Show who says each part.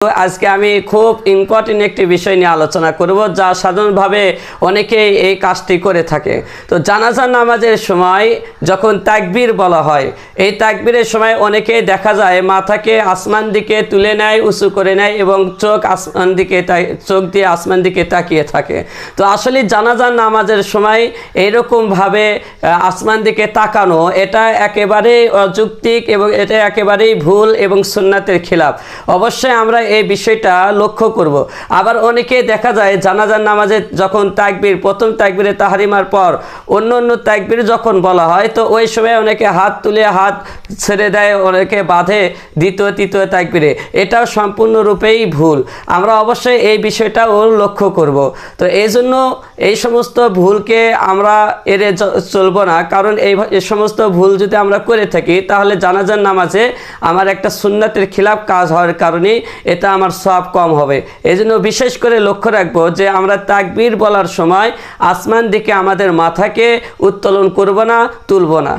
Speaker 1: আজকে আমি খুব ইম্পর্টেন্ট একটি বিষয় নিয়ে আলোচনা করব, যা সাধারণভাবে অনেকেই এই কাজটি করে থাকে। তো জানাজার নামাজের সময় যখন তাকবীর বলা হয়, এই তাকবীরের সময় অনেকেই দেখা যায় মাথাকে আসমান দিকে তুলে নেয়, উঁচু করে নেয় এবং চোখ দিয়ে আসমান দিকে তাকিয়ে থাকে। তো আসলে জানাজার নামাজের সময় এইরকমভাবে আসমান দিকে তাকানো এটা একেবারেই অযৌক্তিক এবং এটা একেবারেই ভুল এবং সুন্নাতের খিলাফ। অবশ্যই আমরা এই বিষয়টা লক্ষ্য করব। আবার অনেকে দেখা যায় জানাজার নামাজে যখন তাকবীর, প্রথম তাকবীরে তাহরিমার পর অন্য তাকবীর যখন বলা হয়, তো ওই সময় অনেকে হাত তুলে হাত ছেড়ে দেয়, অনেকে বাঁধে দ্বিতীয় তৃতীয় তাকবীরে। এটাও সম্পূর্ণরূপেই ভুল। আমরা অবশ্যই এই বিষয়টাও লক্ষ্য করব। তো এই জন্য এই সমস্ত ভুলকে আমরা এড়িয়ে চলব না, কারণ এই সমস্ত ভুল যদি আমরা করে থাকি তাহলে জানাজার নামাজে আমার একটা সুন্নাতের খিলাফ কাজ হওয়ার কারণে এটা আমার সওয়াব কম হবে। এই জন্য বিশেষ করে লক্ষ্য রাখবো যে আমরা তাকবীর বলার সময় আসমান দিকে আমাদের মাথাকে উত্তোলন করব না, তুলব না।